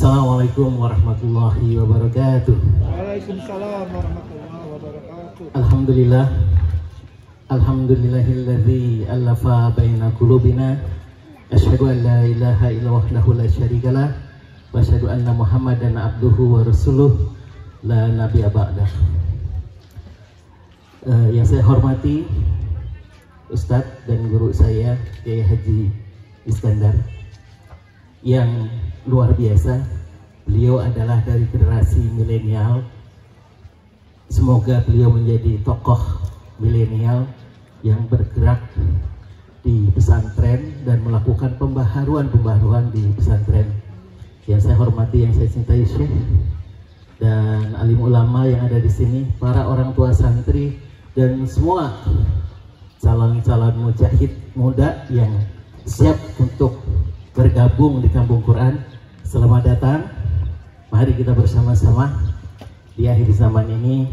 Assalamualaikum warahmatullahi wabarakatuh. Waalaikumsalam warahmatullahi wabarakatuh. Alhamdulillah. Alhamdulillahilladzi allafa baina qulubina. Asyhadu an la ilaha illallah wahdahu la syarikalah wa asyhadu anna Muhammadan abduhu wa rasuluh la nabiyya ba'dah. Yang saya hormati Ustadz dan guru saya Kiai Haji Iskandar yang luar biasa. Beliau adalah dari generasi milenial. Semoga beliau menjadi tokoh milenial yang bergerak di pesantren dan melakukan pembaharuan di pesantren. Yang saya hormati, yang saya cintai Syekh dan alim ulama yang ada di sini, para orang tua santri dan semua calon-calon mujahid muda yang siap untuk bergabung di Kampung Quran. Selamat datang. Mari kita bersama-sama di akhir zaman ini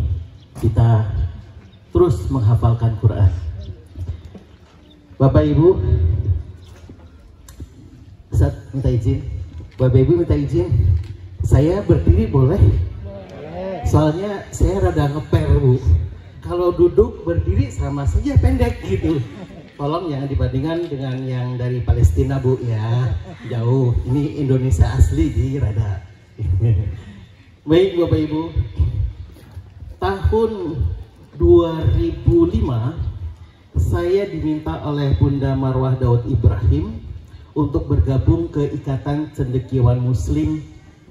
kita terus menghafalkan Quran. Bapak Ibu, Ustaz minta izin. Bapak Ibu minta izin. Saya berdiri boleh? Soalnya saya rada ngeper, Bu. Kalau duduk berdiri sama saja pendek gitu. Tolong jangan dibandingkan dengan yang dari Palestina, Bu, ya. Jauh. Ini Indonesia asli, jadi rada. Baik Bapak Ibu, tahun 2005 saya diminta oleh Bunda Marwah Daud Ibrahim untuk bergabung ke Ikatan Cendekiawan Muslim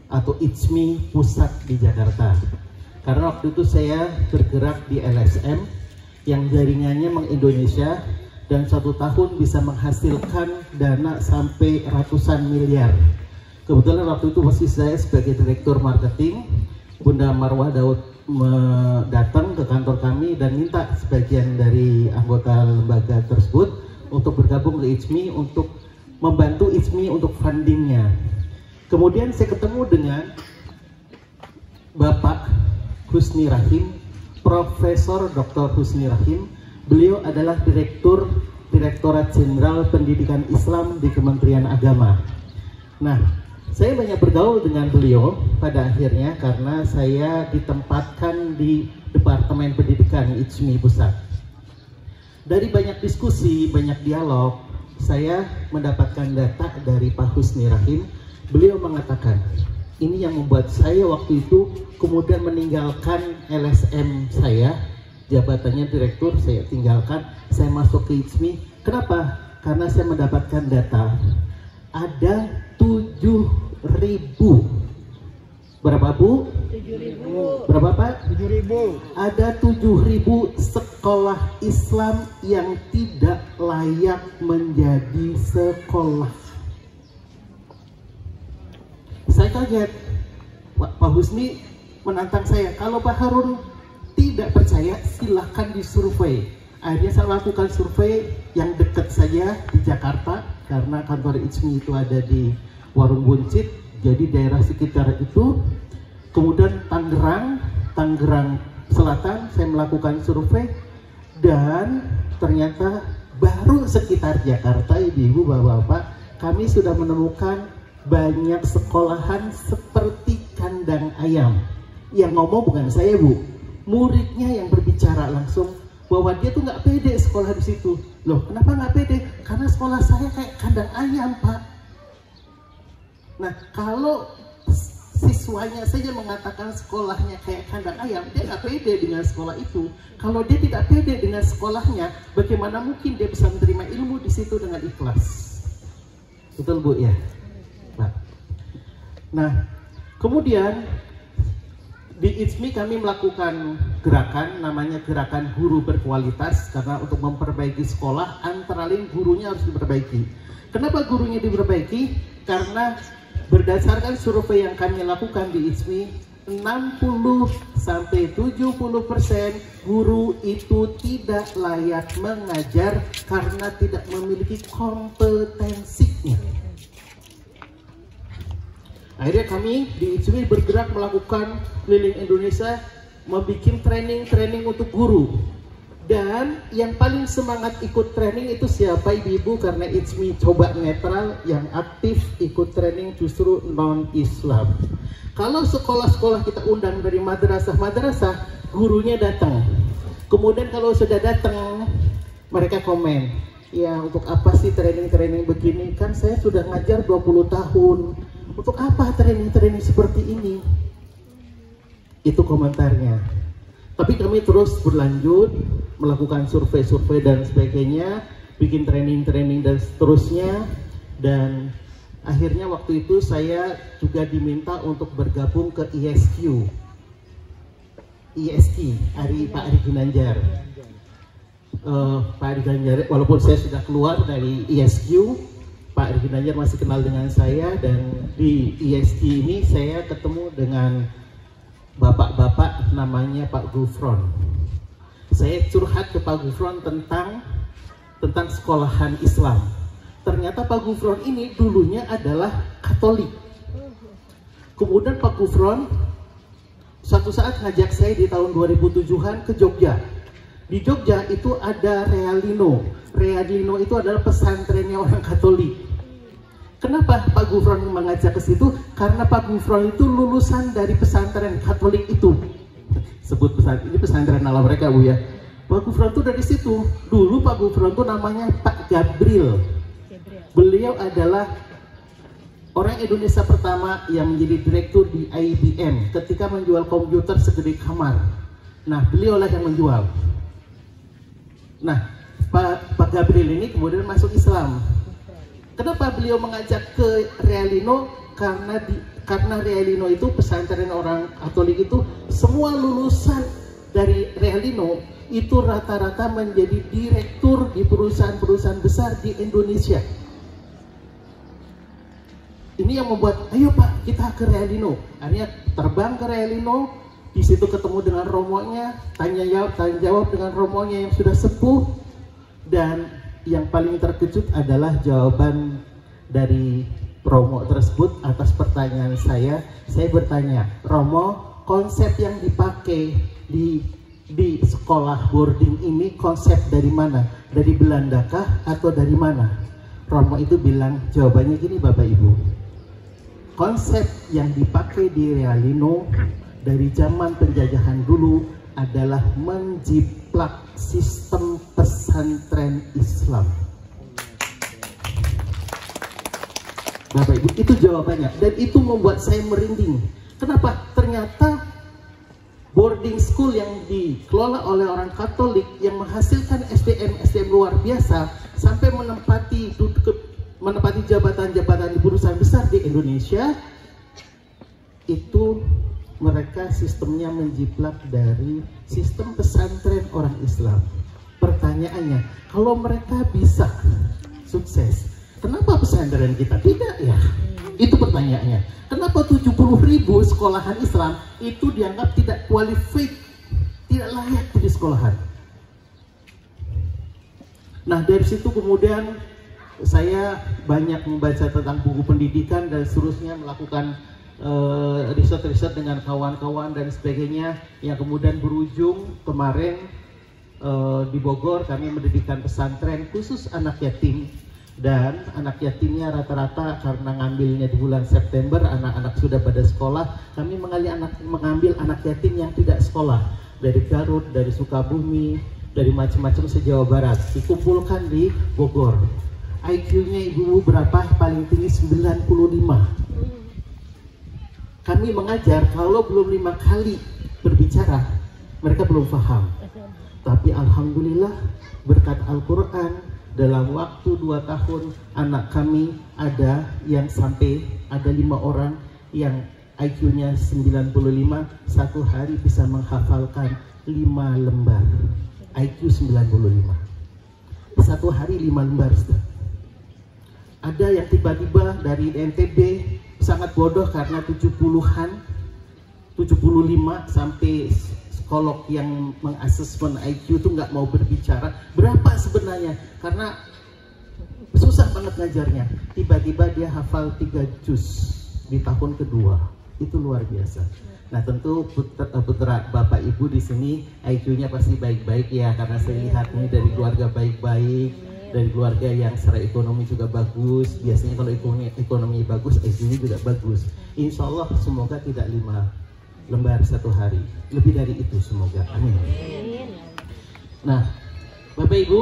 atau ICMI pusat di Jakarta. Karena waktu itu saya bergerak di LSM yang jaringannya meng-Indonesia dan 1 tahun bisa menghasilkan dana sampai ratusan miliar. Kebetulan waktu itu posisi saya sebagai direktur marketing. Bunda Marwah Daud datang ke kantor kami dan minta sebagian dari anggota lembaga tersebut untuk bergabung ke ICMI untuk membantu ICMI untuk fundingnya. Kemudian saya ketemu dengan Bapak Husni Rahim, Profesor Dr. Husni Rahim. Beliau adalah Direktorat Jenderal Pendidikan Islam di Kementerian Agama. Nah, saya banyak bergaul dengan beliau pada akhirnya karena saya ditempatkan di Departemen Pendidikan ICMI Pusat. Dari banyak diskusi, banyak dialog, saya mendapatkan data dari Pak Husni Rahim. Beliau mengatakan, ini yang membuat saya waktu itu kemudian meninggalkan LSM saya, jabatannya direktur, saya tinggalkan, saya masuk ke ICMI. Kenapa? Karena saya mendapatkan data. Ada 7.000. Berapa, Bu? 7.000. Berapa, Pak? 7.000. Ada 7.000 sekolah Islam yang tidak layak menjadi sekolah. Saya kaget. Pak Husni menantang saya, kalau Pak Harun tidak percaya silahkan disurvei. Akhirnya saya lakukan survei yang dekat saja di Jakarta karena kantor ICMI itu ada di Warung Buncit, jadi daerah sekitar itu. Kemudian Tangerang Selatan saya melakukan survei dan ternyata baru sekitar Jakarta, ibu-ibu, bapak-bapak, kami sudah menemukan banyak sekolahan seperti kandang ayam. Yang ngomong bukan saya, Bu, muridnya yang berbicara langsung bahwa dia tuh nggak pede sekolah di situ. Loh, kenapa nggak pede? Karena sekolah saya kayak kandang ayam, Pak. Nah, kalau siswanya saja mengatakan sekolahnya kayak kandang ayam, dia nggak pede dengan sekolah itu. Kalau dia tidak pede dengan sekolahnya, bagaimana mungkin dia bisa menerima ilmu di situ dengan ikhlas? Betul, Bu, ya? Nah, kemudian di ICMI kami melakukan gerakan namanya Gerakan Guru Berkualitas, karena untuk memperbaiki sekolah antara lain gurunya harus diperbaiki. Kenapa gurunya diperbaiki? Karena berdasarkan survei yang kami lakukan di ICMI, 60-70% guru itu tidak layak mengajar karena tidak memiliki kompetensinya. Akhirnya kami di ICMI bergerak melakukan keliling Indonesia, membuat training untuk guru. Dan yang paling semangat ikut training itu siapa ibu-ibu? Karena it's me coba netral, yang aktif ikut training justru non-Islam. Kalau sekolah-sekolah kita undang dari madrasah-madrasah, gurunya datang. Kemudian kalau sudah datang, mereka komen, ya untuk apa sih training-training begini? Kan saya sudah ngajar 20 tahun. Untuk apa training-training seperti ini? Itu komentarnya. Tapi kami terus berlanjut melakukan survei-survei dan sebagainya, bikin training-training dan seterusnya. Dan akhirnya waktu itu saya juga diminta untuk bergabung ke ISQ, Pak Ari Ginanjar. Pak Ari Ginanjar, walaupun saya sudah keluar dari ISQ, Pak Ari Ginanjar masih kenal dengan saya. Dan di ISQ ini saya ketemu dengan bapak-bapak namanya Pak Gufron. Saya curhat ke Pak Gufron tentang sekolahan Islam. Ternyata Pak Gufron ini dulunya adalah Katolik. Kemudian Pak Gufron suatu saat ngajak saya di tahun 2007-an ke Jogja. Di Jogja itu ada Realino. Realino itu adalah pesantrennya orang Katolik. Kenapa Pak Gufron mengajak ke situ? Karena Pak Gufron itu lulusan dari pesantren Katolik itu. Sebut pesantren, ini pesantren ala mereka Bu ya. Pak Gufron itu dari situ. Dulu Pak Gufron itu namanya Pak Gabriel. Beliau adalah orang Indonesia pertama yang menjadi direktur di IBM ketika menjual komputer segede kamar. Nah, beliaulah yang menjual. Nah, Pak Gabriel ini kemudian masuk Islam. Kenapa beliau mengajak ke Realino? Karena Realino itu pesantren orang Katolik itu, semua lulusan dari Realino itu rata-rata menjadi direktur di perusahaan-perusahaan besar di Indonesia. Ini yang membuat, ayo Pak, kita ke Realino. Akhirnya terbang ke Realino, di situ ketemu dengan romonya, tanya jawab dengan romonya yang sudah sepuh. Dan yang paling terkejut adalah jawaban dari Romo tersebut atas pertanyaan saya. Saya bertanya, Romo, konsep yang dipakai di sekolah boarding ini konsep dari mana? Dari Belanda kah atau dari mana? Romo itu bilang, jawabannya gini Bapak Ibu, konsep yang dipakai di Realino dari zaman penjajahan dulu adalah menjiplak sistem pesantren Islam. Bapak Ibu, itu jawabannya. Dan itu membuat saya merinding. Kenapa? Ternyata boarding school yang dikelola oleh orang Katolik yang menghasilkan SDM luar biasa sampai menempati jabatan-jabatan di perusahaan besar di Indonesia, itu mereka sistemnya menjiplak dari sistem pesantren orang Islam. Pertanyaannya, kalau mereka bisa sukses, kenapa pesantren kita tidak ya? Itu pertanyaannya. Kenapa 70.000 sekolahan Islam itu dianggap tidak qualified, tidak layak di sekolahan? Nah, dari situ kemudian saya banyak membaca tentang buku pendidikan dan seterusnya, melakukan riset-riset dengan kawan-kawan dan sebagainya, yang kemudian berujung kemarin di Bogor kami mendirikan pesantren khusus anak yatim. Dan anak yatimnya rata-rata karena ngambilnya di bulan September, anak-anak sudah pada sekolah, kami mengambil anak yatim yang tidak sekolah dari Garut, dari Sukabumi, dari macam-macam se-Jawa Barat, dikumpulkan di Bogor. IQ-nya ibu berapa? Paling tinggi 95. Kami mengajar, kalau belum 5 kali berbicara, mereka belum paham. Tapi Alhamdulillah, berkat Al-Quran, dalam waktu 2 tahun, anak kami ada yang sampai ada 5 orang yang IQ-nya 95, satu hari bisa menghafalkan 5 lembar. IQ 95. Satu hari 5 lembar. Ada yang tiba-tiba dari NTB, sangat bodoh karena 70-an, 75 sampai psikolog yang mengasesmen IQ itu nggak mau berbicara berapa sebenarnya karena susah banget ngajarnya. Tiba-tiba dia hafal 3 juz di tahun kedua, itu luar biasa. Nah tentu putra Bapak Ibu di sini IQ-nya pasti baik-baik ya, karena saya lihat nih dari keluarga baik-baik, dari keluarga yang secara ekonomi juga bagus. Biasanya kalau ekonomi bagus, IQ-nya juga bagus. Insya Allah semoga tidak 5 lembar satu hari, lebih dari itu semoga, amin. Nah Bapak Ibu,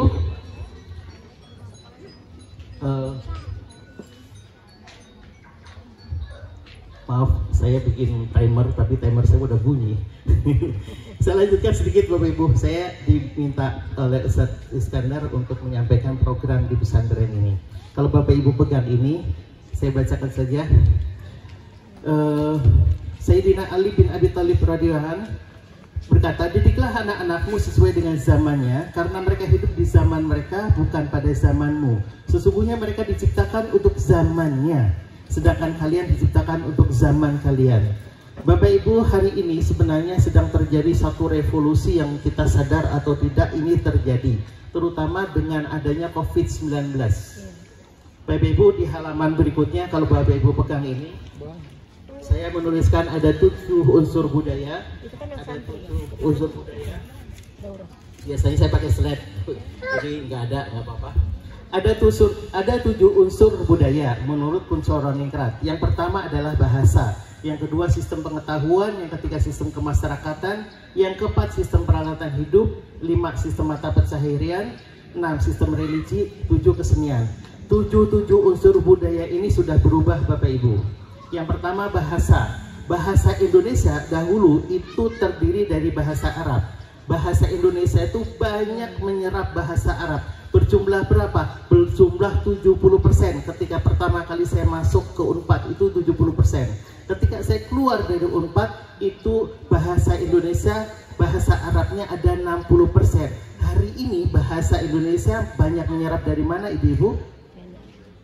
maaf, saya bikin timer, tapi timer saya udah bunyi. Saya lanjutkan sedikit Bapak Ibu. Saya diminta oleh Ustadz Iskandar untuk menyampaikan program di pesantren ini. Kalau Bapak Ibu pegang ini, saya bacakan saja. Sayyidina Ali bin Abi Thalib radhiyallahu anhu berkata, didiklah anak-anakmu sesuai dengan zamannya, karena mereka hidup di zaman mereka, bukan pada zamanmu. Sesungguhnya mereka diciptakan untuk zamannya, sedangkan kalian diciptakan untuk zaman kalian. Bapak Ibu, hari ini sebenarnya sedang terjadi satu revolusi yang kita sadar atau tidak ini terjadi, terutama dengan adanya COVID-19. Bapak Ibu, di halaman berikutnya kalau Bapak Ibu pegang ini, saya menuliskan ada 7 unsur budaya. Ada 7 unsur budaya. Biasanya saya pakai slide, jadi nggak apa-apa. Ada 7 unsur budaya menurut Kunchoro-Ningrat. Yang pertama adalah bahasa, yang kedua sistem pengetahuan, yang ketiga sistem kemasyarakatan, yang keempat sistem peralatan hidup, 5 sistem mata pencaharian, 6 sistem religi, 7 kesenian. 7 unsur budaya ini sudah berubah Bapak Ibu. Yang pertama bahasa. Bahasa Indonesia dahulu itu terdiri dari bahasa Arab. Bahasa Indonesia itu banyak menyerap bahasa Arab. Berjumlah berapa? Berjumlah 70%. Ketika pertama kali saya masuk ke Unpad itu 70%. Ketika saya keluar dari Unpad itu bahasa Indonesia, bahasa Arabnya ada 60%. Hari ini bahasa Indonesia banyak menyerap dari mana Ibu-ibu?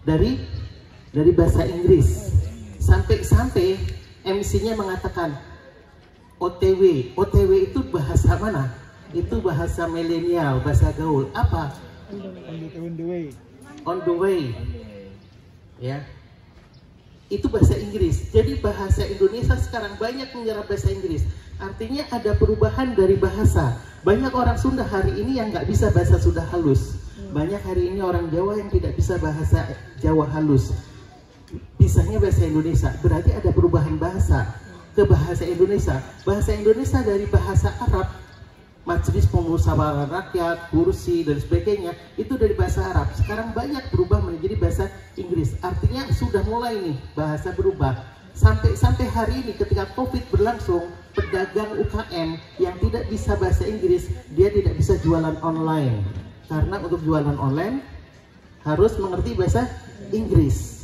Dari bahasa Inggris. Sampai MC-nya mengatakan OTW. OTW itu bahasa mana? Itu bahasa milenial, bahasa gaul. Apa? On the way. On the way. Ya. Itu bahasa Inggris. Jadi bahasa Indonesia sekarang banyak menyerap bahasa Inggris. Artinya ada perubahan dari bahasa. Banyak orang Sunda hari ini yang nggak bisa bahasa Sunda halus. Banyak hari ini orang Jawa yang tidak bisa bahasa Jawa halus. Bisanya bahasa Indonesia. Berarti ada perubahan bahasa ke bahasa Indonesia. Bahasa Indonesia dari bahasa Arab, Majelis Pemusyawaratan Rakyat, kursi dan sebagainya, itu dari bahasa Arab. Sekarang banyak berubah menjadi bahasa Inggris. Artinya sudah mulai nih bahasa berubah. Sampai hari ini ketika COVID berlangsung, pedagang UKM yang tidak bisa bahasa Inggris, dia tidak bisa jualan online. Karena untuk jualan online harus mengerti bahasa Inggris.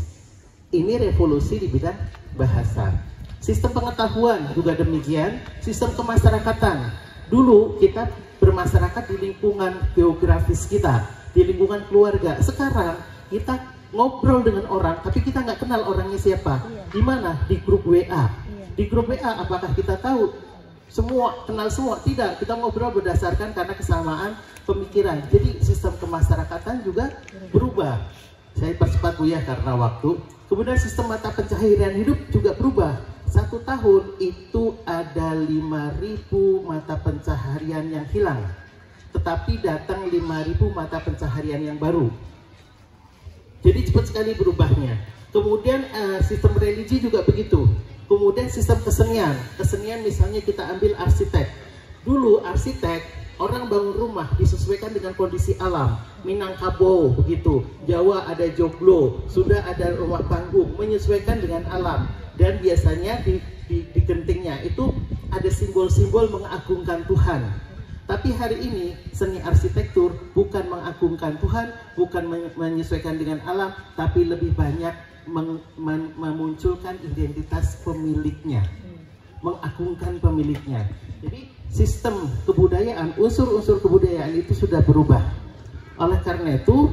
Ini revolusi di bidang bahasa. Sistem pengetahuan juga demikian. Sistem kemasyarakatan. Dulu kita bermasyarakat di lingkungan geografis kita, di lingkungan keluarga. Sekarang kita ngobrol dengan orang, tapi kita nggak kenal orangnya siapa. Di mana? Di grup WA. Di grup WA apakah kita tahu semua, kenal semua? Tidak. Kita ngobrol berdasarkan karena kesamaan pemikiran. Jadi sistem kemasyarakatan juga berubah. Saya percepat Bu ya karena waktu. Kemudian sistem mata pencaharian hidup juga berubah. 1 tahun itu ada 5.000 mata pencaharian yang hilang, tetapi datang 5.000 mata pencaharian yang baru. Jadi cepat sekali berubahnya. Kemudian sistem religi juga begitu. Kemudian sistem kesenian. Kesenian misalnya kita ambil arsitek. Dulu arsitek, orang bangun rumah disesuaikan dengan kondisi alam. Minangkabau begitu, Jawa ada joglo, Sunda ada rumah panggung, menyesuaikan dengan alam. Dan biasanya di gentingnya itu ada simbol-simbol mengagungkan Tuhan. Tapi hari ini seni arsitektur bukan mengagungkan Tuhan, bukan menyesuaikan dengan alam, tapi lebih banyak memunculkan identitas pemiliknya, mengagungkan pemiliknya. Jadi sistem kebudayaan, unsur-unsur kebudayaan itu sudah berubah. Oleh karena itu,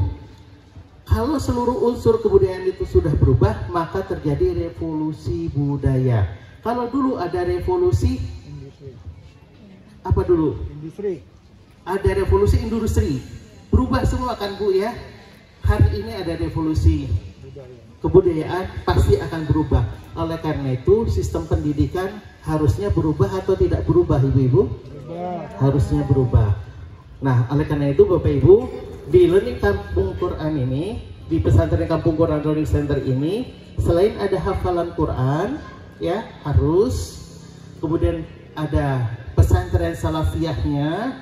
kalau seluruh unsur kebudayaan itu sudah berubah, maka terjadi revolusi budaya. Kalau dulu ada revolusi, apa dulu? Industri. Ada revolusi industri. Berubah semua kan Bu ya? Hari ini ada revolusi kebudayaan pasti akan berubah. Oleh karena itu sistem pendidikan harusnya berubah atau tidak berubah, ibu-ibu? Harusnya berubah. Nah, oleh karena itu Bapak Ibu, di Learning Kampung Quran ini, di pesantren Kampung Quran Learning Center ini, selain ada hafalan Quran, ya harus, kemudian ada pesantren salafiyahnya,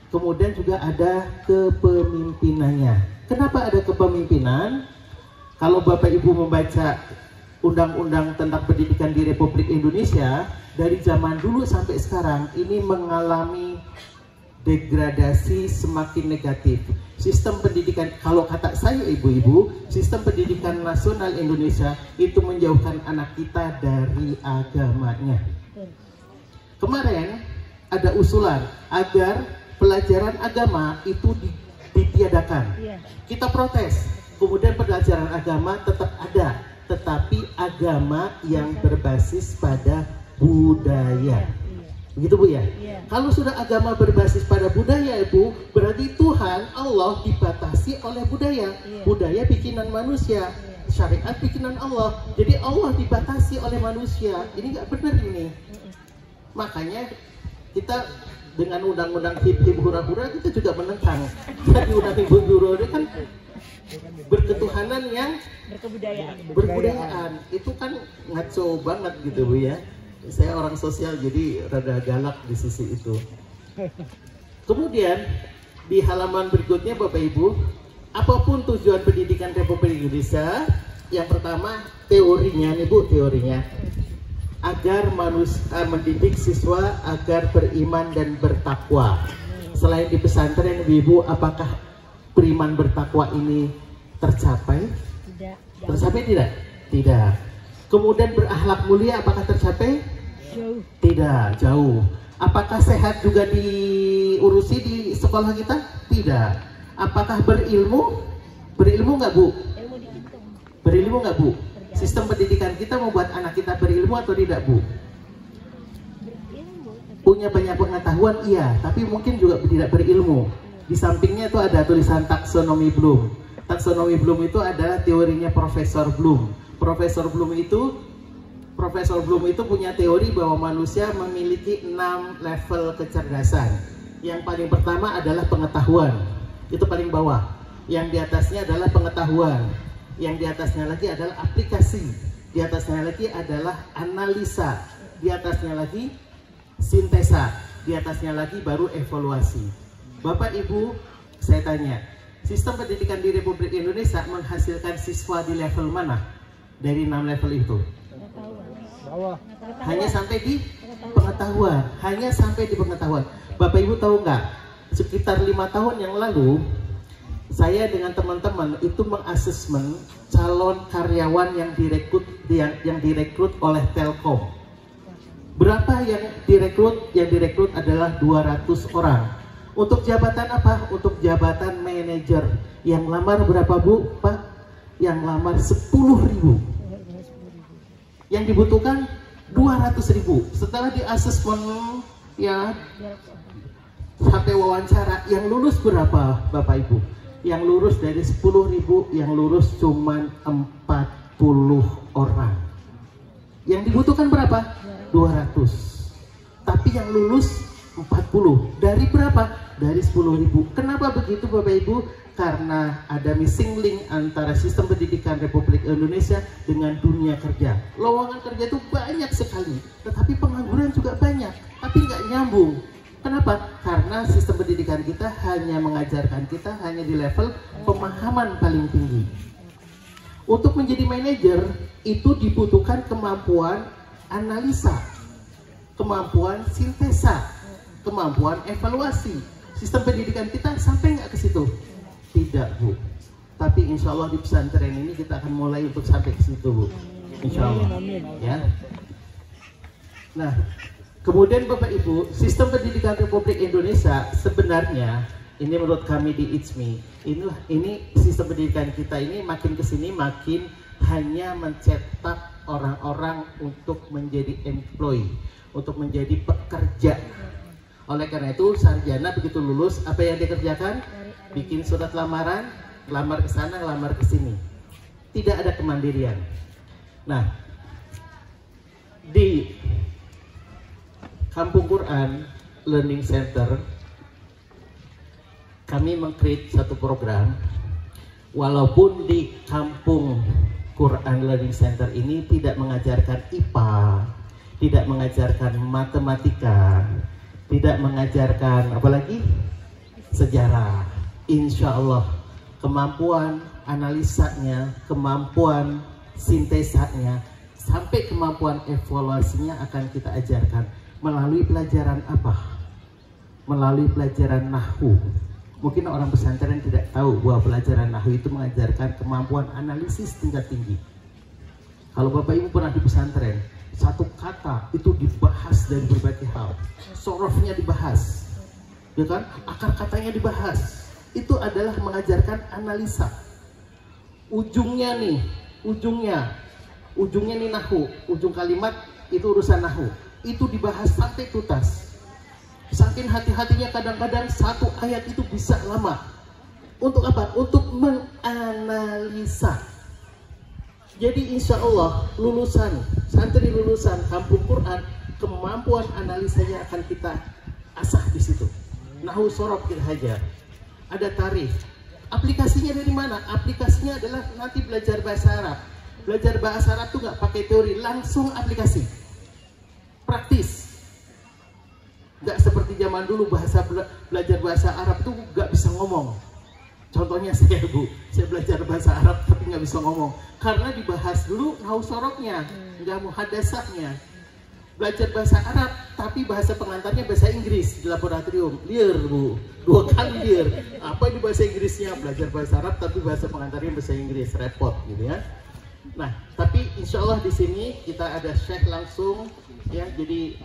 kemudian juga ada kepemimpinannya. Kenapa ada kepemimpinan? Kalau Bapak Ibu membaca undang-undang tentang pendidikan di Republik Indonesia, dari zaman dulu sampai sekarang ini mengalami degradasi semakin negatif. Sistem pendidikan, kalau kata saya ibu-ibu, sistem pendidikan nasional Indonesia itu menjauhkan anak kita dari agamanya. Kemarin ada usulan agar pelajaran agama itu ditiadakan. Kita protes, kemudian pelajaran agama tetap ada, tetapi agama yang berbasis pada budaya. Begitu Bu ya? Kalau sudah agama berbasis pada budaya Ibu, berarti Tuhan Allah dibatasi oleh budaya. Budaya bikinan manusia, syariat bikinan Allah. Jadi Allah dibatasi oleh manusia. Ini nggak benar ini. Makanya kita dengan undang-undang hip-hip hura-hura kita juga menentang. Jadi undang-undang hura-hura kan berketuhanan yang berkebudayaan. Itu kan ngaco banget gitu Bu ya. Saya orang sosial jadi rada galak di sisi itu. Kemudian di halaman berikutnya Bapak Ibu, apapun tujuan pendidikan Republik Indonesia, yang pertama teorinya nih Bu, teorinya agar manusia mendidik siswa agar beriman dan bertakwa. Selain di pesantren Ibu, apakah beriman bertakwa ini tercapai? Tidak. Tercapai tidak? Tidak. Kemudian berakhlak mulia apakah tercapai? Jauh. Tidak, jauh. Apakah sehat juga diurusi di sekolah kita? Tidak. Apakah berilmu? Berilmu nggak Bu? Ilmu dihitung. Berilmu nggak Bu? Sistem pendidikan kita membuat anak kita berilmu atau tidak Bu? Berilmu. Punya banyak pengetahuan iya, tapi mungkin juga tidak berilmu. Di sampingnya itu ada tulisan taksonomi Bloom. Taksonomi Bloom itu adalah teorinya Profesor Bloom. Profesor Bloom itu punya teori bahwa manusia memiliki 6 level kecerdasan. Yang paling pertama adalah pengetahuan, itu paling bawah. Yang di atasnya adalah pengetahuan. Yang di atasnya lagi adalah aplikasi. Di atasnya lagi adalah analisa. Di atasnya lagi sintesa. Di atasnya lagi baru evaluasi. Bapak Ibu, saya tanya, sistem pendidikan di Republik Indonesia menghasilkan siswa di level mana? Dari 6 level itu hanya sampai di pengetahuan, hanya sampai di pengetahuan. Bapak Ibu tahu nggak, sekitar 5 tahun yang lalu saya dengan teman-teman itu mengasesmen calon karyawan yang direkrut oleh Telkom. Berapa yang direkrut? Yang direkrut adalah 200 orang. Untuk jabatan apa? Untuk jabatan manajer. Yang lamar berapa Bu, Pak? Yang lamar 10.000. Yang dibutuhkan 200.000. Setelah di asesmen ya sampai wawancara, yang lulus berapa Bapak Ibu? Yang lulus dari 10.000, yang lulus cuman 40 orang. Yang dibutuhkan berapa? 200. Tapi yang lulus 40. Dari berapa? Dari 10.000. Kenapa begitu Bapak Ibu? Karena ada missing link antara sistem pendidikan Republik Indonesia dengan dunia kerja. Lowongan kerja itu banyak sekali, tetapi pengangguran juga banyak, tapi nggak nyambung. Kenapa? Karena sistem pendidikan kita hanya mengajarkan kita hanya di level pemahaman paling tinggi. Untuk menjadi manajer itu dibutuhkan kemampuan analisa, kemampuan sintesa, kemampuan evaluasi. Sistem pendidikan kita sampai nggak ke situ? Tidak Bu, tapi insya Allah di pesantren ini kita akan mulai untuk sampai ke situ Bu, insya Allah. Ya. Nah, kemudian Bapak Ibu, sistem pendidikan Republik Indonesia sebenarnya ini menurut kami di ITSMI, ini sistem pendidikan kita ini makin kesini makin hanya mencetak orang-orang untuk menjadi employee, untuk menjadi pekerja. Oleh karena itu sarjana begitu lulus apa yang dikerjakan? Bikin surat lamaran, lamar ke sana, lamar ke sini. tidak ada kemandirian. Nah, di Kampung Quran Learning Center kami meng-create satu program. Walaupun di Kampung Quran Learning Center ini tidak mengajarkan IPA, tidak mengajarkan matematika, tidak mengajarkan apalagi sejarah. Insya Allah kemampuan analisanya, kemampuan sintesanya, sampai kemampuan evaluasinya akan kita ajarkan melalui pelajaran apa? Melalui pelajaran nahwu. Mungkin orang pesantren tidak tahu bahwa pelajaran nahwu itu mengajarkan kemampuan analisis tingkat tinggi. Kalau Bapak Ibu pernah di pesantren, satu kata itu dibahas dari berbagai hal. Sorofnya dibahas, ya kan? Akar katanya dibahas. Itu adalah mengajarkan analisa. Ujungnya nih nahwu, ujung kalimat itu urusan nahwu. Itu dibahas sampai tuntas. Saking hati-hatinya kadang-kadang satu ayat itu bisa lama. Untuk apa? Untuk menganalisa. Jadi insya Allah santri lulusan Kampung Quran, kemampuan analisanya akan kita asah di situ. Nahwu sorof kita hajar. Ada tarikh. Aplikasinya dari mana? Aplikasinya adalah nanti belajar bahasa Arab. Belajar bahasa Arab tuh nggak pakai teori, langsung aplikasi, praktis. Nggak seperti zaman dulu belajar bahasa Arab tuh nggak bisa ngomong. Contohnya saya belajar bahasa Arab tapi nggak bisa ngomong karena dibahas dulu nahwu sorofnya, nggak muhadasahnya. Belajar bahasa Arab tapi bahasa pengantarnya bahasa Inggris di laboratorium, liar Bu, 2 kali liar. Apa di bahasa Inggrisnya? Belajar bahasa Arab tapi bahasa pengantarnya bahasa Inggris, repot gitu ya. Nah, tapi insya Allah di sini kita ada syekh langsung ya, jadi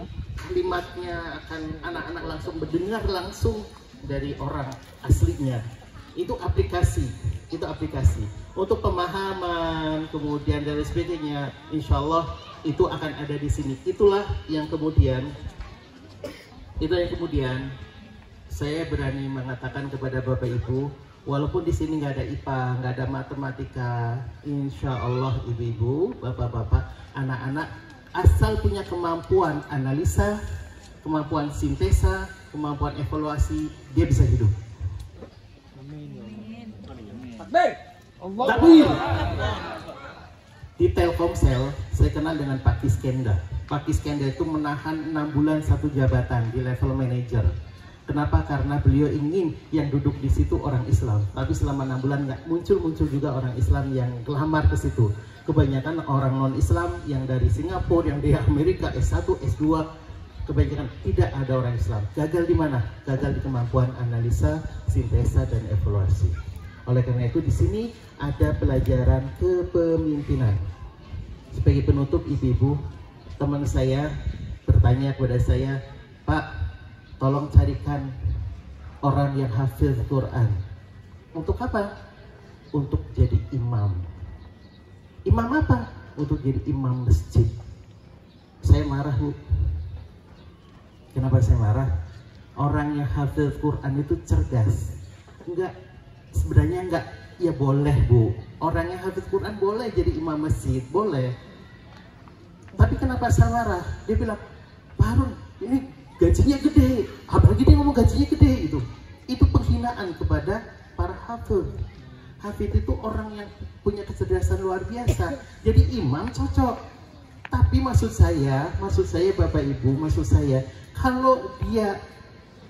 kalimatnya akan anak-anak langsung mendengar langsung dari orang aslinya. Itu aplikasi untuk pemahaman, kemudian dan sebagainya. Insya Allah itu akan ada di sini. Itulah yang kemudian saya berani mengatakan kepada Bapak Ibu, walaupun di sini nggak ada IPA, nggak ada matematika, insya Allah ibu-ibu, bapak-bapak, anak-anak asal punya kemampuan analisa, kemampuan sintesa, kemampuan evaluasi, dia bisa hidup. Takbir. Di Telkomsel, saya kenal dengan Pak Kiskenda. Pak Kiskenda itu menahan 6 bulan satu jabatan di level manajer. Kenapa? Karena beliau ingin yang duduk di situ orang Islam. Tapi selama 6 bulan nggak muncul juga orang Islam yang kelamar ke situ. Kebanyakan orang non-Islam yang dari Singapura, yang dari Amerika, S1, S2, kebanyakan tidak ada orang Islam. Gagal di mana? Gagal di kemampuan analisa, sintesa, dan evaluasi. Oleh karena itu di sini ada pelajaran kepemimpinan. Sebagai penutup, ibu-ibu, teman saya bertanya kepada saya, Pak, tolong carikan orang yang hafil Quran. Untuk apa? Untuk jadi imam. Imam apa? Untuk jadi imam masjid. Saya marah, Bu. Kenapa saya marah? Orang yang hafil Quran itu cerdas. Sebenarnya enggak. Ya boleh, Bu. Orang yang hafil Quran boleh jadi imam masjid, boleh. Tapi kenapa saya marah? Dia bilang, Pak Harun, ini gajinya gede, apalagi dia ngomong gajinya gede. Itu penghinaan kepada para hafid. Hafid itu orang yang punya kecerdasan luar biasa. Jadi imam cocok. Tapi maksud saya Bapak Ibu, kalau dia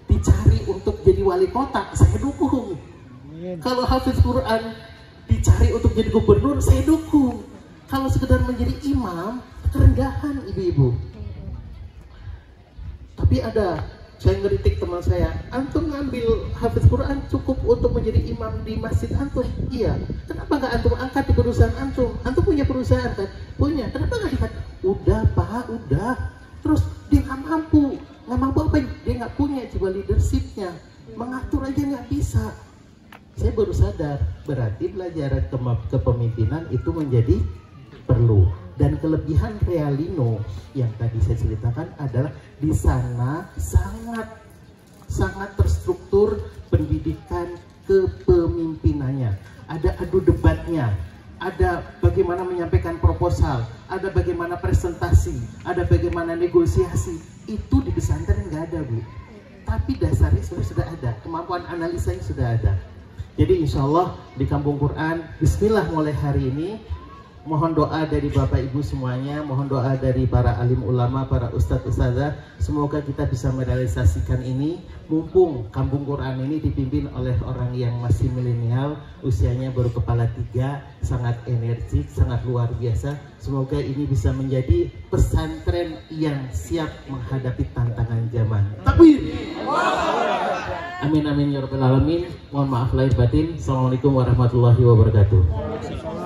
dicari untuk jadi wali kota, saya dukung. Kalau hafiz Quran dicari untuk jadi gubernur, saya dukung. Kalau sekedar menjadi imam, kerendahan ibu-ibu. Tapi saya ngeritik teman saya, antum ngambil hafiz Quran cukup untuk menjadi imam di masjid antum? Iya. Kenapa nggak antum angkat di perusahaan antum? Antum punya perusahaan kan? Punya. Kenapa nggak diangkat? Udah Pak, udah. Terus dia nggak mampu apa? Dia nggak punya jiwa leadershipnya, mengatur aja nggak bisa. Saya baru sadar, berarti pelajaran kepemimpinan itu menjadi perlu. Dan kelebihan Realino yang tadi saya ceritakan adalah di sana sangat terstruktur pendidikan kepemimpinannya. Ada adu debatnya, ada bagaimana menyampaikan proposal, ada bagaimana presentasi, ada bagaimana negosiasi. Itu di pesantren nggak ada, Bu. Tapi dasarnya sudah ada, kemampuan analisanya sudah ada. Jadi insya Allah di Kampung Quran, bismillah mulai hari ini, mohon doa dari Bapak Ibu semuanya, mohon doa dari para alim ulama, para ustadz ustadzah, semoga kita bisa merealisasikan ini. Mumpung Kampung Quran ini dipimpin oleh orang yang masih milenial, usianya baru kepala 3, sangat energik, sangat luar biasa. Semoga ini bisa menjadi pesantren yang siap menghadapi tantangan zaman. Takbir! Amin amin ya rabbal alamin. Mohon maaf lahir batin. Assalamualaikum warahmatullahi wabarakatuh.